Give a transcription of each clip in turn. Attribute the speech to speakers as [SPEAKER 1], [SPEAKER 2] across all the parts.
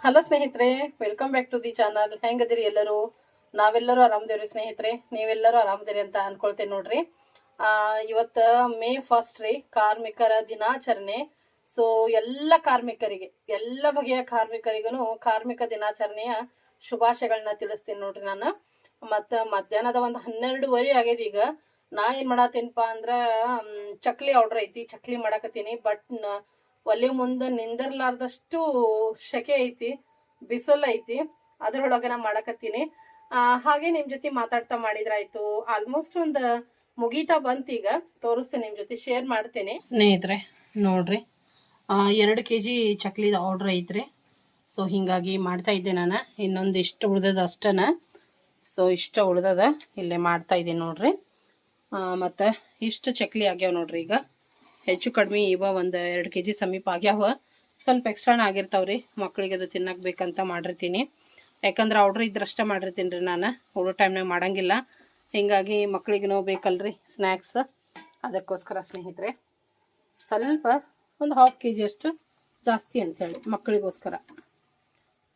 [SPEAKER 1] Hello ಸ್ನೇಹಿತರೆ, welcome back to the channel. ಹೆಂಗದಿರಿ ಎಲ್ಲರೂ? ನಾವೆಲ್ಲರೂ ಆರಾಮದೇವ್ರಿ ಸ್ನೇಹಿತರೆ. ನೀವೆಲ್ಲರೂ ಆರಾಮದಿರಿ ಅಂತ ಅನ್ಕೊಳ್ತೇನೆ ನೋಡ್ರಿ. ಇವತ್ತು ಮೇ 1 ರೀ, ಕಾರ್ಮಿಕರ ದಿನಾಚರಣೆ. ಸೊ ಎಲ್ಲ ಕಾರ್ಮಿಕರಿಗೆ, ಎಲ್ಲ ಬಗೆಯ ಕಾರ್ಮಿಕರಿಗೂ ಕಾರ್ಮಿಕ ದಿನಾಚರಣೆಯ ಶುಭಾಶಯಗಳನ್ನ ತಿಳಿಸ್ತೀನಿ ನೋಡ್ರಿ ನಾನು. ಮತ್ತು ಮಧ್ಯಾಹ್ನದ ಒಂದು 12:30 ಆಗ್ಯದ. ಈಗ ನಾ ಏನು ಮಾಡತ್ತೀನಪ್ಪ ಅಂದ್ರೆ ಚಕ್ಲಿ ಆರ್ಡ್ರ್ ಐತಿ, ಚಕ್ಲಿ ಮಾಡಕತ್ತೀನಿ. ಬಟ್ ಒಲೆ ಮುಂದೆ ನಿಂದಿರ್ಲಾರ್ದಷ್ಟು ಶೆಕೆ ಐತಿ, ಬಿಸಿಲು ಐತಿ. ಅದ್ರೊಳಗೆ ನಾ ಮಾಡಕತ್ತೀನಿ. ಹಾಗೆ ನಿಮ್ ಜೊತೆ ಮಾತಾಡ್ತಾ ಮಾಡಿದ್ರಾಯ್ತು. ಆಲ್ಮೋಸ್ಟ್ ಒಂದು ಮುಗೀತಾ ಬಂತ. ಈಗ ತೋರಿಸ್ತೀನಿ, ನಿಮ್ ಜೊತೆ ಶೇರ್ ಮಾಡ್ತೇನೆ ಸ್ನೇಹಿತರೆ. ನೋಡ್ರಿ, 2 kg ಚಕ್ಲಿದ ಆರ್ಡ್ರ್ ಐತ್ರಿ. ಸೊ ಹಿಂಗಾಗಿ ಮಾಡ್ತಾ ಇದ್ದೆ ನಾನು. ಇನ್ನೊಂದು ಇಷ್ಟು ಉಳ್ದದ ಅಷ್ಟನ. ಸೊ ಇಷ್ಟ ಉಳ್ದದ, ಇಲ್ಲೇ ಮಾಡ್ತಾ ಇದ್ದೀನಿ ನೋಡ್ರಿ. ಮತ್ತು ಇಷ್ಟು ಚಕ್ಲಿ ಆಗ್ಯಾವ ನೋಡ್ರಿ. ಈಗ ಹೆಚ್ಚು ಕಡಿಮೆ ಇವ ಒಂದು 2 kg ಸಮೀಪ ಆಗ್ಯಾವ. ಸ್ವಲ್ಪ ಎಕ್ಸ್ಟ್ರಾನ ಆಗಿರ್ತಾವ್ರಿ, ಮಕ್ಳಿಗೆ ಅದು ತಿನ್ನಕ್ಕೆ ಬೇಕಂತ ಮಾಡಿರ್ತೀನಿ. ಯಾಕಂದ್ರೆ ಆರ್ಡ್ರ್ ಇದ್ರಷ್ಟೇ ಮಾಡಿರ್ತೀನಿ ರೀ ನಾನು, ಉಳೋ ಟೈಮ್ನಾಗ ಮಾಡಂಗಿಲ್ಲ. ಹೀಗಾಗಿ ಮಕ್ಳಿಗೂ ಬೇಕಲ್ರಿ ಸ್ನ್ಯಾಕ್ಸ್, ಅದಕ್ಕೋಸ್ಕರ ಸ್ನೇಹಿತರೆ ಸ್ವಲ್ಪ ಒಂದು 1/2 kg ಅಷ್ಟು ಜಾಸ್ತಿ ಅಂಥೇಳಿ ಮಕ್ಕಳಿಗೋಸ್ಕರ.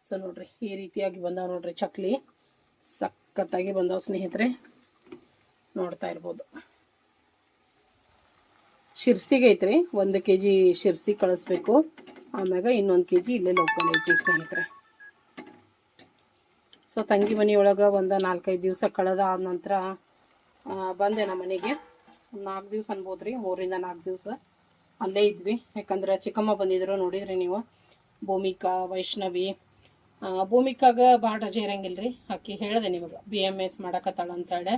[SPEAKER 1] ಸೊ ನೋಡ್ರಿ, ಈ ರೀತಿಯಾಗಿ ಬಂದಾವ ನೋಡ್ರಿ ಚಕ್ಲಿ. ಸಖತ್ತಾಗಿ ಬಂದಾವ ಸ್ನೇಹಿತರೆ, ನೋಡ್ತಾ ಇರ್ಬೋದು. ಶಿರ್ಸಿಗೆ ಐತ್ರಿ, 1 kg ಶಿರ್ಸಿ ಕಳಿಸ್ಬೇಕು. ಆಮ್ಯಾಗ ಇನ್ನೊಂದು kg ಇಲ್ಲೇ ಲೋಕಲ್ ಐತಿ ಸ್ನೇಹಿತರೆ. ಸೊ ತಂಗಿ ಮನೆಯೊಳಗೆ ಒಂದು 4-5 ದಿವಸ ಕಳೆದ ಆದ ನಂತರ ಬಂದೆ ನಮ್ಮ ಮನೆಗೆ. 4 ದಿವಸ ಅನ್ಬೋದ್ರಿ, 3-4 ದಿವಸ ಅಲ್ಲೇ ಇದ್ವಿ. ಯಾಕಂದ್ರೆ ಚಿಕ್ಕಮ್ಮ ಬಂದಿದ್ರು, ನೋಡಿದ್ರಿ ನೀವು. ಭೂಮಿಕಾ, ವೈಷ್ಣವಿ. ಭೂಮಿಕಾಗ ಭಾಳ ರಜೆ ಇರಂಗಿಲ್ರಿ. ಆಕಿ ಹೇಳಿದೆ ನಿಮಗೆ, BMS ಮಾಡಕತ್ತಾಳ ಅಂತೇಳಿ.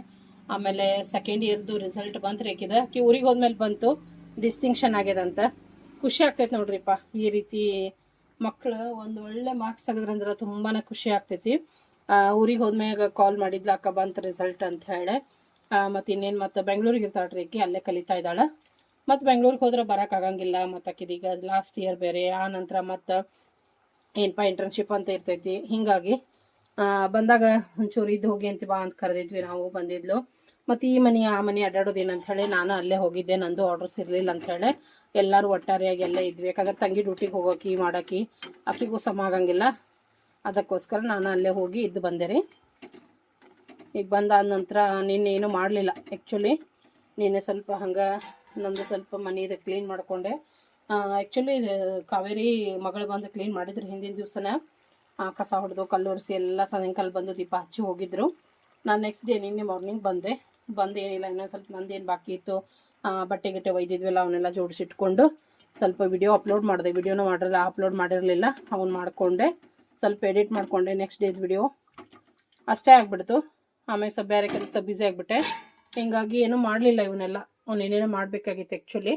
[SPEAKER 1] ಆಮೇಲೆ ಸೆಕೆಂಡ್ ಇಯರ್ದು ರಿಸಲ್ಟ್ ಬಂತ್ರಿ ಆಕಿದ. ಆಕಿ ಊರಿಗೆ ಹೋದ್ಮೇಲೆ ಬಂತು, ಡಿಸ್ಟಿಂಕ್ಷನ್ ಆಗ್ಯದಂತ. ಖುಷಿ ಆಗ್ತೈತಿ ನೋಡ್ರಿಪ್ಪ. ಈ ರೀತಿ ಮಕ್ಕಳು ಒಂದು ಒಳ್ಳೆ ಮಾರ್ಕ್ಸ್ ತೆಗೆದ್ರಂದ್ರೆ ತುಂಬಾ ಖುಷಿ ಆಗ್ತೈತಿ. ಊರಿಗೆ ಹೋದ್ಮ್ಯಾಗ ಕಾಲ್ ಮಾಡಿದ್ಲ, ಅಕ್ಕ ಬಂತು ರಿಸಲ್ಟ್ ಅಂತ ಹೇಳಿ. ಮತ್ತು ಇನ್ನೇನು, ಮತ್ತು ಬೆಂಗ್ಳೂರಿಗೆ ಇರ್ತಾಳ್ರಿ ಆಕಿ, ಅಲ್ಲೇ ಕಲಿತಾ ಇದ್ದಾಳೆ. ಮತ್ತು ಬೆಂಗ್ಳೂರಿಗೆ ಹೋದ್ರೆ ಬರೋಕ್ಕಾಗಂಗಿಲ್ಲ. ಮತ್ತು ಆಕಿದೀಗ ಲಾಸ್ಟ್ ಇಯರ್ ಬೇರೆ. ಆ ನಂತರ ಮತ್ತು ಏನಪ್ಪ ಇಂಟರ್ನ್ಶಿಪ್ ಅಂತ ಇರ್ತೈತಿ. ಹೀಗಾಗಿ ಬಂದಾಗ ಒಂಚೂರು ಇದ್ದು ಹೋಗಿ ಅಂತ ಬಾ ಅಂತ ಕರೆದಿದ್ವಿ ನಾವು. ಬಂದಿದ್ಲು. ಮತ್ತು ಈ ಮನೆ ಆ ಮನೆ ಅಡ್ಡಾಡೋದೇನು ಅಂಥೇಳಿ ನಾನು ಅಲ್ಲೇ ಹೋಗಿದ್ದೆ. ನಂದು ಆರ್ಡರ್ಸ್ ಇರಲಿಲ್ಲ ಅಂಥೇಳಿ ಎಲ್ಲರೂ ಒಟ್ಟಾರೆಯಾಗಿ ಎಲ್ಲ ಇದ್ವಿ. ಯಾಕಂದ್ರೆ ತಂಗಿ ಡ್ಯೂಟಿಗೆ ಹೋಗೋಕಿ ಮಾಡೋಕಿ ಆಕಿಗೂ ಸಮ ಆಗಂಗಿಲ್ಲ. ಅದಕ್ಕೋಸ್ಕರ ನಾನು ಅಲ್ಲೇ ಹೋಗಿ ಇದ್ದು ಬಂದೆ ರೀ. ಈಗ ಬಂದಾದ ನಂತರ ನಿನ್ನೇನು ಮಾಡಲಿಲ್ಲ. ಆ್ಯಕ್ಚುಲಿ ನಿನ್ನೆ ಸ್ವಲ್ಪ ಹಂಗೆ ನಂದು ಸ್ವಲ್ಪ ಮನೆಯದು ಕ್ಲೀನ್ ಮಾಡಿಕೊಂಡೆ. ಆ್ಯಕ್ಚುಲಿ ಕಾವೇರಿ ಮಗಳು ಬಂದು ಕ್ಲೀನ್ ಮಾಡಿದ್ರು ಹಿಂದಿನ ದಿವಸನ. ಕಸ ಹೊಡೆದು ಕಲ್ಲು ಒರೆಸಿ ಎಲ್ಲ ಸಾಯಂಕಾಲ ಬಂದು ದೀಪ ಹಚ್ಚಿ ಹೋಗಿದ್ರು. ನಾನು ನೆಕ್ಸ್ಟ್ ಡೇ ನಿನ್ನೆ ಮಾರ್ನಿಂಗ್ ಬಂದೆ. ಏನಿಲ್ಲ, ಇನ್ನೊಂದು ಸ್ವಲ್ಪ ನಂದೇನು ಬಾಕಿ ಇತ್ತು, ಬಟ್ಟೆ ಗಿಟ್ಟೆ ಒಯ್ದಿದ್ವಿಲ್ಲ, ಅವನ್ನೆಲ್ಲ ಜೋಡಿಸಿಟ್ಕೊಂಡು ಸ್ವಲ್ಪ ವಿಡಿಯೋ ಅಪ್ಲೋಡ್ ಮಾಡಿದೆ. ವಿಡಿಯೋನ ಅಪ್ಲೋಡ್ ಮಾಡಿರಲಿಲ್ಲ, ಅವನು ಮಾಡಿಕೊಂಡೆ. ಸ್ವಲ್ಪ ಎಡಿಟ್ ಮಾಡಿಕೊಂಡೆ ನೆಕ್ಸ್ಟ್ ಡೇದು ವಿಡಿಯೋ. ಅಷ್ಟೇ ಆಗಿಬಿಡ್ತು. ಆಮೇಲೆ ಸ್ವಲ್ಪ ಬೇರೆ ಕೆಲಸ ಬ್ಯುಸಿ ಆಗಿಬಿಟ್ಟೆ. ಹಿಂಗಾಗಿ ಏನೂ ಮಾಡಲಿಲ್ಲ. ಇವನ್ನೆಲ್ಲ ಏನೇನೋ ಮಾಡಬೇಕಾಗಿತ್ತು ಆ್ಯಕ್ಚುಲಿ.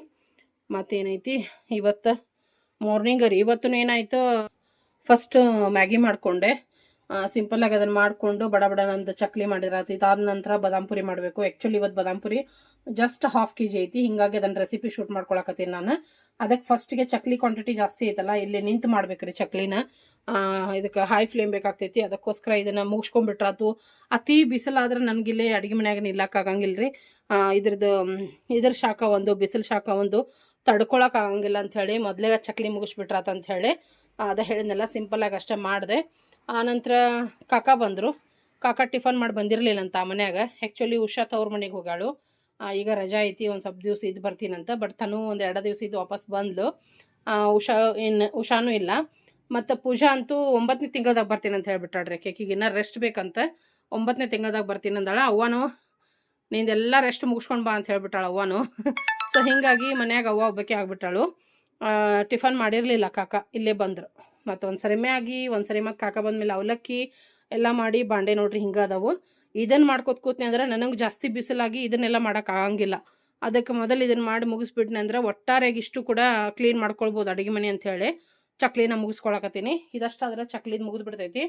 [SPEAKER 1] ಮತ್ತೇನೈತಿ ಇವತ್ತು ಮಾರ್ನಿಂಗ್ ರೀ. ಇವತ್ತು ಏನಾಯಿತು, ಫಸ್ಟ್ ಮ್ಯಾಗಿ ಮಾಡಿಕೊಂಡೆ. ಸಿಂಪಲ್ಲಾಗಿ ಅದನ್ನು ಮಾಡಿಕೊಂಡು ಬಡ ನಂದು ಚಕ್ಲಿ ಮಾಡಿರತ್ತೆ. ಇದಾದ ನಂತರ ಬಾದಾಮ್ ಪುರಿ ಮಾಡಬೇಕು. ಆ್ಯಕ್ಚುಲಿ ಇವತ್ತು ಬಾದಾಮ್ ಪುರಿ ಜಸ್ಟ್ 1/2 kg ಐತಿ. ಹಿಂಗಾಗಿ ಅದನ್ನು ರೆಸಿಪಿ ಶೂಟ್ ಮಾಡ್ಕೊಳಕತ್ತೀನಿ ನಾನು. ಅದಕ್ಕೆ ಫಸ್ಟಿಗೆ ಚಕ್ಲಿ ಕ್ವಾಂಟಿಟಿ ಜಾಸ್ತಿ ಐತಲ್ಲ, ಇಲ್ಲಿ ನಿಂತು ಮಾಡ್ಬೇಕ್ರಿ ಚಕ್ಲಿನ. ಇದಕ್ಕೆ ಹೈ ಫ್ಲೇಮ್ ಬೇಕಾಗ್ತೈತಿ. ಅದಕ್ಕೋಸ್ಕರ ಇದನ್ನು ಮುಗಿಸ್ಕೊಂಡ್ಬಿಟ್ರಾತು. ಅತಿ ಬಿಸಿಲಾದ್ರೆ ನನಗಿಲ್ಲೇ ಅಡುಗೆ ಮನ್ಯಾಗ ನಿಲ್ಲಕ್ಕಾಗಂಗಿಲ್ಲ ರೀ. ಇದ್ರ ಶಾಖ ಒಂದು, ಬಿಸಿಲು ಶಾಖ ಒಂದು ತಡ್ಕೊಳಕ್ಕೆ ಆಗಂಗಿಲ್ಲ ಅಂಥೇಳಿ ಮೊದಲೇ ಚಕ್ಲಿ ಮುಗಿಸ್ಬಿಟ್ರಾತ ಅಂಥೇಳಿ ಅದ ಹೇಳಿದ್ನೆಲ್ಲ ಸಿಂಪಲ್ಲಾಗಿ ಅಷ್ಟೇ ಮಾಡಿದೆ. ಆನಂತರ ಕಾಕ ಬಂದರು. ಕಾಕ ಟಿಫನ್ ಮಾಡಿ ಬಂದಿರಲಿಲ್ಲ ಅಂತ ಮನ್ಯಾಗ. ಆ್ಯಕ್ಚುಲಿ ಉಷಾ ತವ್ರ ಮನೆಗೆ ಹೋಗಾಳು. ಈಗ ರಜಾ ಐತಿ, ಒಂದು ಸ್ವಲ್ಪ ದಿವಸ ಇದ್ದು ಬರ್ತೀನಂತ. ಬಟ್ ತನೂ ಒಂದು 2 ದಿವಸ ಇದ್ದು ವಾಪಸ್ ಬಂದ್ಲು. ಉಷಾನೂ ಇಲ್ಲ. ಮತ್ತು ಪೂಜಾ ಅಂತೂ 9ನೇ ತಿಂಗಳದಾಗ ಬರ್ತೀನಿ ಅಂತ ಹೇಳ್ಬಿಟ್ಟಾಳ್ರಿ. ಕೇಕಿಗೆ ಇನ್ನೂ ರೆಸ್ಟ್ ಬೇಕಂತ. 9ನೇ ತಿಂಗಳದಾಗ ಬರ್ತೀನಿ ಅಂದಾಳ. ಅವ್ವನು ನಿಂದೆಲ್ಲ ರೆಸ್ಟ್ ಮುಗಿಸ್ಕೊಂಡು ಬಾ ಅಂತ ಹೇಳ್ಬಿಟ್ಟಾಳ ಅವ್ವನು. ಸೊ ಹೀಗಾಗಿ ಮನ್ಯಾಗ ಅವ್ವ ಒಬ್ಬಾಕೆ ಆಗ್ಬಿಟ್ಟಾಳು. ಟಿಫನ್ ಮಾಡಿರಲಿಲ್ಲ ಕಾಕ, ಇಲ್ಲೇ ಬಂದರು. ಮತ್ತು ಒಂದು ಸರಿಮೆ ಆಗಿ ಒಂದು ಸರಿ ಮತ್ತು ಕಾಕ ಬಂದಮೇಲೆ ಅವಲಕ್ಕಿ ಎಲ್ಲ ಮಾಡಿ ಬಾಂಡೆ ನೋಡ್ರಿ ಹಿಂಗೆ ಅದಾವು. ಇದನ್ನು ಮಾಡ್ಕೊತ ಕೂತ್ನಿ ಅಂದ್ರೆ ನನಗೆ ಜಾಸ್ತಿ ಬಿಸಿಲಾಗಿ ಇದನ್ನೆಲ್ಲ ಮಾಡೋಕ್ಕಾಗಂಗಿಲ್ಲ. ಅದಕ್ಕೆ ಮೊದಲು ಇದನ್ನು ಮಾಡಿ ಮುಗಿಸ್ಬಿಟ್ನಿ ಅಂದ್ರೆ ಒಟ್ಟಾರೆಯಾಗಿ ಇಷ್ಟು ಕೂಡ ಕ್ಲೀನ್ ಮಾಡ್ಕೊಳ್ಬೋದು ಅಡುಗೆ ಮನೆ ಅಂಥೇಳಿ ಚಕ್ಲಿನ ಮುಗಿಸ್ಕೊಳಕತ್ತೀನಿ. ಇದಷ್ಟಾದ್ರೆ ಚಕ್ಲಿದು ಮುಗಿದು ಬಿಡ್ತೈತಿ.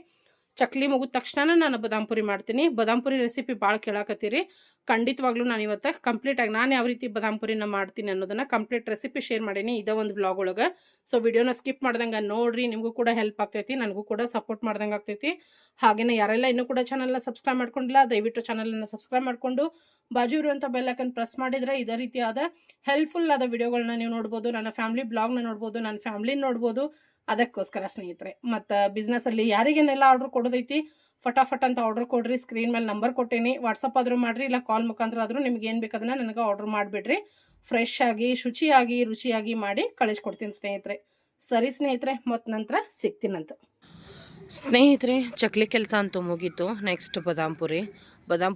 [SPEAKER 1] ಚಕ್ಲಿ ಮುಗಿದ ತಕ್ಷಣ ನಾನು ಬಾದಾಮ್ ಪುರಿ ಮಾಡ್ತೀನಿ. ಬಾದಾಮ್ ಪುರಿ ರೆಸಿಪಿ ಭಾಳ ಕೇಳಾಕತ್ತೀರಿ. ಖಂಡಿತವಾಗ್ಲೂ ನಾನು ಇವತ್ತು ಕಂಪ್ಲೀಟಾಗಿ ನಾನು ಯಾವ ರೀತಿ ಬಾದಾಮ್ ಪುರಿನ ಮಾಡ್ತೀನಿ ಅನ್ನೋದನ್ನು ಕಂಪ್ಲೀಟ್ ರೆಸಿಪಿ ಶೇರ್ ಮಾಡೀನಿ ಇದೇ ಒಂದು ವ್ಲಾಗ್ ಒಳಗೆ. ಸೊ ವಿಡಿಯೋನ ಸ್ಕಿಪ್ ಮಾಡ್ದಂಗೆ ನೋಡಿರಿ, ನಿಮಗೂ ಕೂಡ ಹೆಲ್ಪ್ ಆಗ್ತೈತಿ, ನನಗೂ ಕೂಡ ಸಪೋರ್ಟ್ ಮಾಡ್ದಂಗೆ ಆಗ್ತೈತಿ. ಹಾಗೆಯೇ ಯಾರೆಲ್ಲ ಇನ್ನೂ ಕೂಡ ಚಾನಲ್ನ ಸಬ್ಸ್ಕ್ರೈಬ್ ಮಾಡ್ಕೊಂಡಿಲ್ಲ, ದಯವಿಟ್ಟು ಚಾನಲನ್ನು ಸಬ್ಸ್ಕ್ರೈಬ್ ಮಾಡಿಕೊಂಡು ಬಾಜು ಇರುವಂಥ ಬೆಲ್ಲೈಕನ್ ಪ್ರೆಸ್ ಮಾಡಿದರೆ ಇದೇ ರೀತಿಯಾದ ಹೆಲ್ಪ್ಫುಲ್ ಆದ ವಿಡಿಯೋಗಳನ್ನ ನೀವು ನೋಡ್ಬೋದು. ನನ್ನ ಫ್ಯಾಮಿಲಿ ಬ್ಲಾಗ್ನ ನೋಡ್ಬೋದು, ನನ್ನ ಫ್ಯಾಮಿಲಿನ ನೋಡ್ಬೋದು. ಅದಕ್ಕೋಸ್ಕರ ಸ್ನೇಹಿತರೆ. ಮತ್ತು ಬಿಸ್ನೆಸ್ಸಲ್ಲಿ ಯಾರಿಗೇನೆಲ್ಲ ಆರ್ಡ್ರ್ ಕೊಡೋದೈತಿ ಫಟಾಫಟ್ ಅಂತ ಆರ್ಡ್ರ್ ಕೊಡ್ರಿ. ಸ್ಕ್ರೀನ್ ಮೇಲೆ ನಂಬರ್ ಕೊಟ್ಟೇನಿ, ವಾಟ್ಸಪ್ ಆದರೂ ಮಾಡಿರಿ, ಇಲ್ಲ ಕಾಲ್ ಮುಖಾಂತರ ಆದರೂ ನಿಮ್ಗೆ ಏನು ಬೇಕು ನನಗೆ ಆರ್ಡ್ರ್ ಮಾಡಿಬಿಡ್ರಿ. ಫ್ರೆಶ್ ಆಗಿ ಶುಚಿಯಾಗಿ ರುಚಿಯಾಗಿ ಮಾಡಿ ಕಳಿಸ್ಕೊಡ್ತೀನಿ ಸ್ನೇಹಿತರೆ. ಸರಿ ಸ್ನೇಹಿತರೆ, ಮತ್ತು ನಂತರ ಸಿಗ್ತೀನಂತ ಸ್ನೇಹಿತರೆ. ಚಕ್ಲಿ ಕೆಲಸ ಅಂತೂ ಮುಗೀತು. ನೆಕ್ಸ್ಟ್ ಬಾದಾಮ್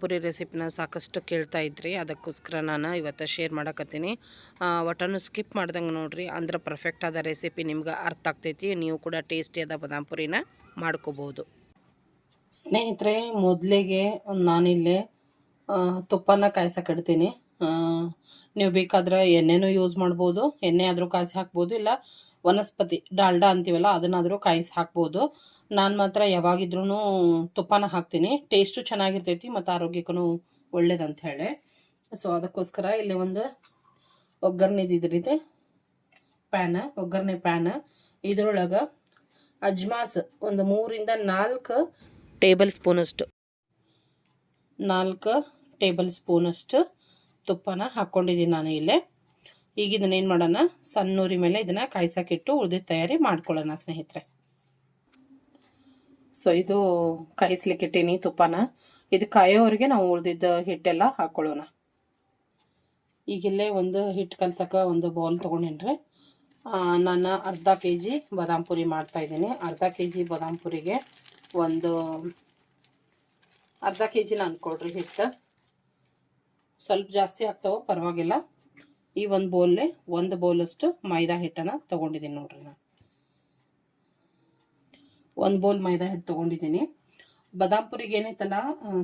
[SPEAKER 1] ಪುರಿ ರೆಸಿಪಿನ ಸಾಕಷ್ಟು ಕೇಳ್ತಾ ಇದ್ರಿ, ಅದಕ್ಕೋಸ್ಕರ ನಾನು ಇವತ್ತು ಶೇರ್ ಮಾಡಕತ್ತೀನಿ. ಒಟ್ಟನ್ನು ಸ್ಕಿಪ್ ಮಾಡ್ದಂಗೆ ನೋಡಿರಿ, ಅಂದ್ರೆ ಪರ್ಫೆಕ್ಟ್ ಆದ ರೆಸಿಪಿ ನಿಮ್ಗೆ ಅರ್ಥ ಆಗ್ತೈತಿ. ನೀವು ಕೂಡ ಟೇಸ್ಟಿಯಾದ ಬಾದಾಮ್ ಪುರಿನ ಮಾಡ್ಕೋಬೋದು ಸ್ನೇಹಿತರೆ. ಮೊದಲಿಗೆ ನಾನಿಲ್ಲೇ ತುಪ್ಪನ ಕಾಯ್ಸಕ್ಕಿಡ್ತೀನಿ. ನೀವು ಬೇಕಾದ್ರೆ ಎಣ್ಣೆನೂ ಯೂಸ್ ಮಾಡ್ಬೋದು, ಎಣ್ಣೆ ಆದರೂ ಕಾಯಿಸಿ ಹಾಕ್ಬೋದು, ಇಲ್ಲ ವನಸ್ಪತಿ ಡಾಲ್ಡಾ ಅಂತೀವಲ್ಲ ಅದನ್ನಾದರೂ ಕಾಯಿಸಿ ಹಾಕ್ಬೋದು. ನಾನು ಮಾತ್ರ ಯಾವಾಗಿದ್ರೂ ತುಪ್ಪನ ಹಾಕ್ತೀನಿ. ಟೇಸ್ಟು ಚೆನ್ನಾಗಿರ್ತೈತಿ ಮತ್ತು ಆರೋಗ್ಯಕ್ಕೂ ಒಳ್ಳೇದಂತ ಹೇಳಿ. ಸೊ ಅದಕ್ಕೋಸ್ಕರ ಇಲ್ಲಿ ಒಂದು ಒಗ್ಗರಣೆದಿದ್ರಿದೆ ಒಗ್ಗರಣೆ ಪ್ಯಾನ್. ಇದರೊಳಗೆ ಅಜ್ಮಾಸ್ ಒಂದು 3 ಇಂದ 4 ಟೇಬಲ್ ಸ್ಪೂನಷ್ಟು ತುಪ್ಪನ ಹಾಕ್ಕೊಂಡಿದ್ದೀನಿ ನಾನು ಇಲ್ಲೇ. ಈಗ ಇದನ್ನ ಏನು ಮಾಡೋಣ, ಸಣ್ಣೂರಿ ಮೇಲೆ ಇದನ್ನು ಕಾಯ್ಸಕ್ಕಿಟ್ಟು ಉಳಿದಿದ್ದ ತಯಾರಿ ಮಾಡ್ಕೊಳ್ಳೋಣ ಸ್ನೇಹಿತರೆ. ಸೊ ಇದು ಕಾಯಿಸ್ಲಿಕ್ಕೆ ಇಟ್ಟೀನಿ ತುಪ್ಪನ. ಇದು ಕಾಯೋವರೆಗೆ ನಾವು ಉಳಿದಿದ್ದ ಹಿಟ್ಟೆಲ್ಲ ಹಾಕ್ಕೊಳ್ಳೋಣ. ಈಗಿಲ್ಲೇ ಒಂದು ಹಿಟ್ಟು ಕಲ್ಸಕ್ಕೆ ಒಂದು ಬೌಲ್ ತೊಗೊಂಡಿನ್ರಿ. ನಾನು ಅರ್ಧ kg ಬಾದಾಮ್ ಪುರಿ ಮಾಡ್ತಾಯಿದ್ದೀನಿ. ಅರ್ಧ kg ಬಾದಾಮ್ ಪುರಿಗೆ ಒಂದು ಅರ್ಧ kg ಅನ್ಕೊಳ್ರಿ ಹಿಟ್ಟು. ಸ್ವಲ್ಪ ಜಾಸ್ತಿ ಆಗ್ತಾವೆ ಪರವಾಗಿಲ್ಲ. ಈ ಒಂದು ಬೌಲಷ್ಟು ಮೈದಾ ಹಿಟ್ಟನ್ನು ತೊಗೊಂಡಿದ್ದೀನಿ ನೋಡ್ರಿ. ನಾನು ಒಂದು ಬೌಲ್ ಮೈದಾ ಹಿಟ್ಟು ತೊಗೊಂಡಿದ್ದೀನಿ. ಬಾದಾಮ್ ಪುರಿಗೆ ಏನೈತಲ್ಲ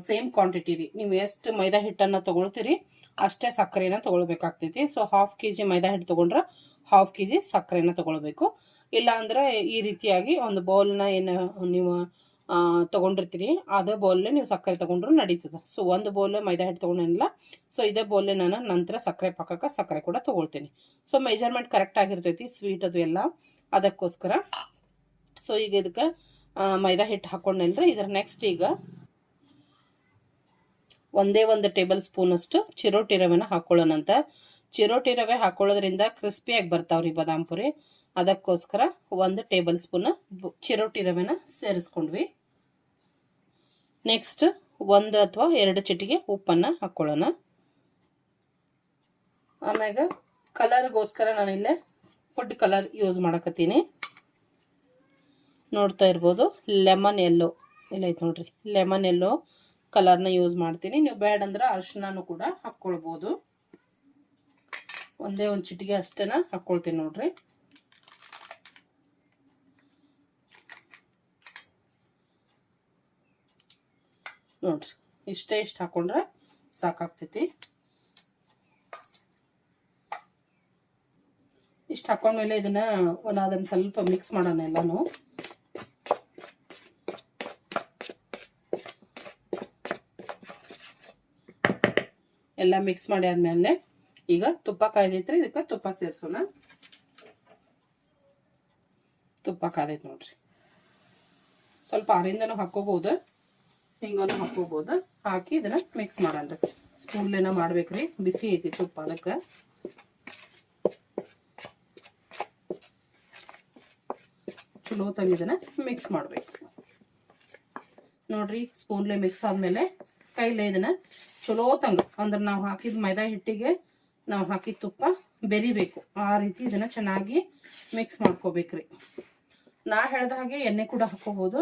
[SPEAKER 1] ಸೇಮ್ ಕ್ವಾಂಟಿಟಿ ರೀ. ನೀವು ಎಷ್ಟು ಮೈದಾ ಹಿಟ್ಟನ್ನು ತೊಗೊಳ್ತೀರಿ ಅಷ್ಟೇ ಸಕ್ಕರೆನ ತೊಗೊಳ್ಬೇಕಾಗ್ತೈತಿ. ಸೊ 1/2 kg ಮೈದಾ ಹಿಟ್ಟು ತೊಗೊಂಡ್ರೆ 1/2 kg ಸಕ್ಕರೆನ ತೊಗೊಳ್ಬೇಕು. ಇಲ್ಲ ಅಂದ್ರೆ ಈ ರೀತಿಯಾಗಿ ಒಂದು ಬೌಲ್ನ ಏನು ನೀವು ತೊಗೊಂಡಿರ್ತೀರಿ ಅದೇ ಬೌಲಲ್ಲಿ ನೀವು ಸಕ್ಕರೆ ತೊಗೊಂಡ್ರು ನಡೀತದೆ. ಸೊ ಒಂದು ಬೌಲ್ ಮೈದಾ ಹಿಟ್ಟು ತೊಗೊಂಡಿಲ್ಲ. ಸೊ ಇದೇ ಬೌಲಲ್ಲಿ ನಾನು ನಂತರ ಸಕ್ಕರೆ ಪಾಕಕ್ಕೆ ಸಕ್ಕರೆ ಕೂಡ ತೊಗೊಳ್ತೀನಿ. ಸೊ ಮೆಜರ್ಮೆಂಟ್ ಕರೆಕ್ಟ್ ಆಗಿರ್ತೈತಿ ಸ್ವೀಟ್ ಅದು ಎಲ್ಲ, ಅದಕ್ಕೋಸ್ಕರ. ಸೊ ಈಗ ಇದಕ್ಕೆ ಮೈದಾ ಹಿಟ್ಟು ಹಾಕೊಂಡಲ್ರಿ. ಇದರ ನೆಕ್ಸ್ಟ್ ಈಗ ಒಂದು ಟೇಬಲ್ ಸ್ಪೂನಷ್ಟು ಚಿರೋಟಿ ರವೆನ ಹಾಕೊಳ್ಳೋಣಂತ. ಚಿರೋಟಿ ರವೆ ಹಾಕೊಳ್ಳೋದ್ರಿಂದ ಕ್ರಿಸ್ಪಿಯಾಗಿ ಬರ್ತಾವ್ರಿ ಬಾದಾಮ್ ಪುರಿ. ಅದಕ್ಕೋಸ್ಕರ 1 ಟೇಬಲ್ ಸ್ಪೂನ್ ಚಿರೋಟಿ ರವೆನ ಸೇರಿಸ್ಕೊಂಡ್ವಿ. ನೆಕ್ಸ್ಟ್ 1 ಅಥವಾ 2 ಚಿಟಿಕೆ ಉಪ್ಪನ್ನ ಹಾಕೊಳ್ಳೋಣ. ಆಮ್ಯಾಗ ಕಲರ್ಗೋಸ್ಕರ ನಾನಿಲ್ಲೇ ಫುಡ್ ಕಲರ್ ಯೂಸ್ ಮಾಡಕತ್ತೀನಿ. ನೋಡ್ತಾ ಇರ್ಬೋದು, ಲೆಮನ್ ಎಲ್ಲೋ ಇಲ್ಲ ಐತೆ ನೋಡ್ರಿ, ಲೆಮನ್ ಎಲ್ಲೋ ಕಲರ್ನ ಯೂಸ್ ಮಾಡ್ತೀನಿ. ನೀವು ಬ್ಯಾಡ್ ಅಂದ್ರೆ ಅರಿಶಿನೂ ಕೂಡ ಹಾಕ್ಕೊಳ್ಬೋದು. ಒಂದೇ ಒಂದು ಚಿಟಿಕೆ ಅಷ್ಟೇನ ಹಾಕ್ಕೊಳ್ತೀನಿ ನೋಡ್ರಿ. ನೋಡ್ರಿ ಇಷ್ಟು ಹಾಕೊಂಡ್ರೆ ಸಾಕಾಗ್ತೈತಿ. ಇಷ್ಟು ಹಾಕೊಂಡ್ಮೇಲೆ ಅದನ್ನ ಸ್ವಲ್ಪ ಮಿಕ್ಸ್ ಮಾಡೋಣ ಎಲ್ಲಾನು. ಎಲ್ಲ ಮಿಕ್ಸ್ ಮಾಡಿ ಆದ್ಮೇಲೆ ಈಗ ತುಪ್ಪ ಕಾಯ್ದೈತ್ರಿ, ಇದಕ್ಕೆ ತುಪ್ಪ ಸೇರಿಸೋಣ. ತುಪ್ಪ ಕಾದೈತೆ ನೋಡ್ರಿ. ಸ್ವಲ್ಪ ಆರಿಂದನೂ ಹಾಕೋಬಹುದು, ಹಿಂಗನು ಹಾಕೋಬಹುದು. ಹಾಕಿ ಇದನ್ನ ಮಿಕ್ಸ್ ಮಾಡೋಣ. ಸ್ಪೂನ್ಲೇನ ಮಾಡ್ಬೇಕ್ರಿ, ಬಿಸಿ ಐತಿ ತುಪ್ಪ. ಅದಕ್ಕೆ ಚಲೋ ತಂಗ ಇದನ್ನ ಮಿಕ್ಸ್ ಮಾಡ್ಬೇಕು ನೋಡ್ರಿ. ಸ್ಪೂನ್ಲೆ ಮಿಕ್ಸ್ ಆದ್ಮೇಲೆ ಕೈಲೇ ಇದನ್ನ ಚಲೋ ತಂಗ ಅಂದ್ರೆ ನಾವು ಹಾಕಿದ ಮೈದಾ ಹಿಟ್ಟಿಗೆ ನಾವು ಹಾಕಿದ ತುಪ್ಪ ಬೆರಿಬೇಕು. ಆ ರೀತಿ ಇದನ್ನ ಚೆನ್ನಾಗಿ ಮಿಕ್ಸ್ ಮಾಡ್ಕೋಬೇಕ್ರಿ. ನಾ ಹೇಳ್ದ ಹಾಗೆ ಎಣ್ಣೆ ಕೂಡ ಹಾಕೋಬಹುದು,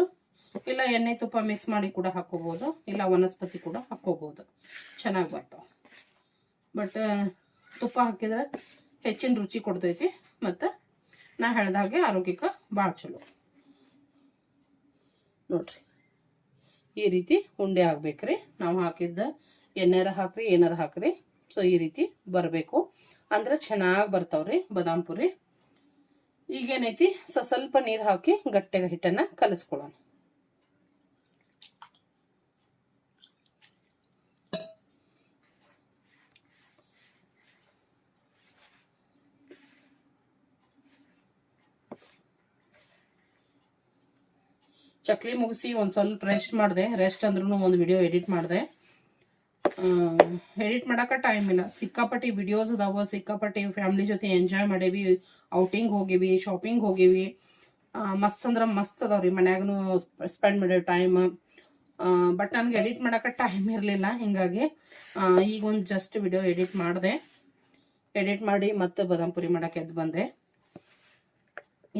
[SPEAKER 1] ಇಲ್ಲ ಎಣ್ಣೆ ತುಪ್ಪ ಮಿಕ್ಸ್ ಮಾಡಿ ಕೂಡ ಹಾಕೋಬಹುದು, ಇಲ್ಲ ವನಸ್ಪತಿ ಕೂಡ ಹಾಕೋಬಹುದು, ಚೆನ್ನಾಗಿ ಬರ್ತಾವ. ಬಟ್ ತುಪ್ಪ ಹಾಕಿದ್ರೆ ಹೆಚ್ಚಿನ ರುಚಿ ಕೊಡ್ತೈತಿ ಮತ್ತು ನಾ ಹೇಳ್ದ ಹಾಗೆ ಆರೋಗ್ಯಕ್ಕೆ ಭಾಳ ಚಲೋ. ನೋಡ್ರಿ ಈ ರೀತಿ ಉಂಡೆ ಆಗ್ಬೇಕ್ರಿ. ನಾವು ಹಾಕಿದ್ದ ಎಣ್ಣೆರ ಹಾಕ್ರಿ ಏನಾರ ಹಾಕ್ರಿ. ಸೊ ಈ ರೀತಿ ಬರಬೇಕು ಅಂದ್ರೆ ಚೆನ್ನಾಗಿ ಬರ್ತಾವ್ರಿ ಬಾದಾಮ್ ಪುರಿ. ಈಗೇನೈತಿ ಸ್ವಲ್ಪ ನೀರು ಹಾಕಿ ಗಟ್ಟಿಗೆ ಹಿಟ್ಟನ್ನ ಕಲಿಸ್ಕೊಳ್ಳೋಣ. ಚಕ್ಲಿ ಮುಗಿಸಿ ಒಂದು ಸ್ವಲ್ಪ ರೆಸ್ಟ್ ಮಾಡಿದೆ. ರೆಸ್ಟ್ ಅಂದ್ರೂ ಒಂದು ವಿಡಿಯೋ ಎಡಿಟ್ ಮಾಡಿದೆ. ಎಡಿಟ್ ಮಾಡಕ್ಕೆ ಟೈಮ್ ಇಲ್ಲ. ಸಿಕ್ಕಾಪಟ್ಟಿ ವಿಡಿಯೋಸ್ ಅದಾವ, ಸಿಕ್ಕಾಪಟ್ಟಿ ಫ್ಯಾಮಿಲಿ ಜೊತೆ ಎಂಜಾಯ್ ಮಾಡೇವಿ, ಔಟಿಂಗ್ ಹೋಗಿವಿ, ಶಾಪಿಂಗ್ ಹೋಗಿವಿ. ಮಸ್ತ್ ಅಂದ್ರೆ ಮಸ್ತ್ ಅದಾವ್ರಿ. ಮನ್ಯಾಗೂ ಸ್ಪೆಂಡ್ ಮಾಡೋ ಟೈಮ್. ಬಟ್ ನನಗೆ ಎಡಿಟ್ ಮಾಡೋಕೆ ಟೈಮ್ ಇರಲಿಲ್ಲ. ಹಿಂಗಾಗಿ ಈಗ ಒಂದು ಜಸ್ಟ್ ವಿಡಿಯೋ ಎಡಿಟ್ ಮಾಡಿದೆ. ಎಡಿಟ್ ಮಾಡಿ ಮತ್ತೆ ಬಾದಾಮ್ ಪುರಿ ಮಾಡೋಕೆ ಎದ್ದು ಬಂದೆ.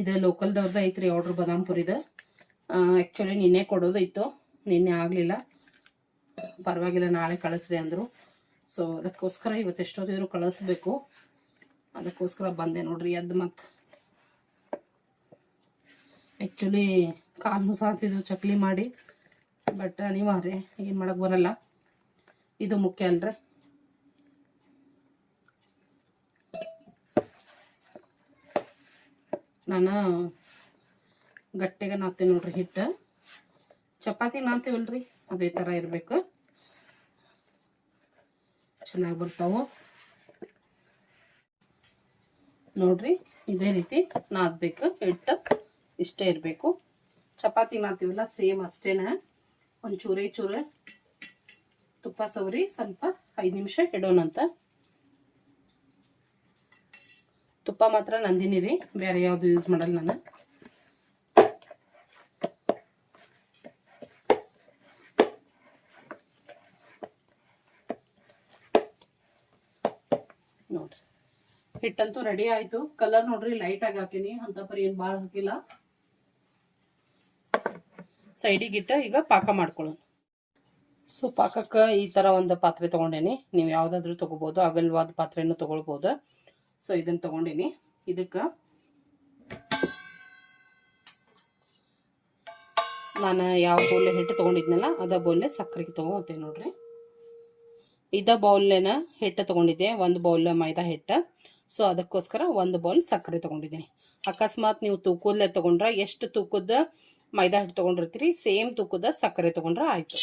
[SPEAKER 1] ಇದು ಲೋಕಲ್ದವ್ರದ್ದು ಐತ್ರಿ ಆರ್ಡ್ರ್ ಬಾದಾಮ್ ಪುರಿದು. ಆ್ಯಕ್ಚುಲಿ ನಿನ್ನೆ ಕೊಡೋದಿತ್ತು, ನಿನ್ನೆ ಆಗಲಿಲ್ಲ. ಪರವಾಗಿಲ್ಲ, ನಾಳೆ ಕಳಿಸ್ರಿ ಅಂದರು. ಸೊ ಅದಕ್ಕೋಸ್ಕರ ಇವತ್ತು ಎಷ್ಟೊತ್ತಿದ್ರು ಕಳಿಸ್ಬೇಕು. ಅದಕ್ಕೋಸ್ಕರ ಬಂದೆ ನೋಡ್ರಿ ಎದ್ದು. ಮತ್ತು ಆ್ಯಕ್ಚುಲಿ ಕಾಲು ಸಾತಿದ್ದು ಚಕ್ಲಿ ಮಾಡಿ, ಬಟ್ ಅನಿವಾರ್ಯ, ಏನು ಮಾಡೋಕ್ಕೆ ಬರಲ್ಲ. ಇದು ಮುಖ್ಯ ಅಲ್ರಿ. ನಾನು ಗಟ್ಟಿಗೆ ನಾದ್ತೀನಿ ನೋಡ್ರಿ ಹಿಟ್ಟು. ಚಪಾತಿ ನಾದ್ತೀವಲ್ರಿ ಅದೇ ಥರ ಇರಬೇಕು, ಚೆನ್ನಾಗಿ ಬರ್ತಾವೆ ನೋಡ್ರಿ. ಇದೇ ರೀತಿ ನಾದಬೇಕು ಹಿಟ್ಟು, ಇಷ್ಟೇ ಇರಬೇಕು. ಚಪಾತಿ ನಾದ್ತೀವಲ್ಲ ಸೇಮ್ ಅಷ್ಟೇನ. ಒಂದು ಚೂರೇ ತುಪ್ಪ ಸವರಿ ಸ್ವಲ್ಪ 5 ನಿಮಿಷ ಇಡೋಣಂತ. ತುಪ್ಪ ಮಾತ್ರ ನಂದಿನಿ ರೀ, ಬೇರೆ ಯಾವುದು ಯೂಸ್ ಮಾಡಲ್ಲ ನಾನು. ನೋಡ್ರಿ ಹಿಟ್ಟಂತೂ ರೆಡಿ ಆಯ್ತು. ಕಲರ್ ನೋಡ್ರಿ ಲೈಟ್ ಆಗಿ ಹಾಕಿನಿ, ಅಂತ ಪರಿ ಏನು ಭಾಳ ಹಾಕಿಲ್ಲ. ಸೈಡಿಗೆ ಇಟ್ಟು ಈಗ ಪಾಕ ಮಾಡ್ಕೊಳ್ಳೋಣ. ಸೊ ಪಾಕಕ್ಕೆ ಈ ಥರ ಒಂದು ಪಾತ್ರೆ ತೊಗೊಂಡೇನಿ. ನೀವು ಯಾವುದಾದ್ರೂ ತೊಗೋಬೋದು, ಅಗಲವಾದ ಪಾತ್ರೆನೂ ತೊಗೊಳ್ಬೋದು. ಸೊ ಇದನ್ನು ತೊಗೊಂಡಿನಿ. ಇದಕ್ಕೆ ನಾನು ಯಾವ ಬೌಲ್ಲೆ ಹಿಟ್ಟು ತೊಗೊಂಡಿದ್ನಲ್ಲ ಅದ ಬೌಲ್ಲೆ ಸಕ್ಕರೆಗೆ ತೊಗೊಳ್ತೇನೆ ನೋಡ್ರಿ. ಇದ ಬೌಲ್ಲೇನ ಹಿಟ್ಟು ತೊಗೊಂಡಿದ್ದೆ, 1 ಬೌಲ್ ಮೈದಾ ಹಿಟ್ಟು. ಸೊ ಅದಕ್ಕೋಸ್ಕರ 1 ಬೌಲ್ ಸಕ್ಕರೆ ತೊಗೊಂಡಿದ್ದೀನಿ. ಅಕಸ್ಮಾತ್ ನೀವು ತೂಕದಲ್ಲೇ ತೊಗೊಂಡ್ರೆ, ಎಷ್ಟು ತೂಕದ ಮೈದಾ ಹಿಟ್ಟು ತೊಗೊಂಡಿರ್ತೀರಿ ಸೇಮ್ ತೂಕದ ಸಕ್ಕರೆ ತೊಗೊಂಡ್ರೆ ಆಯಿತು.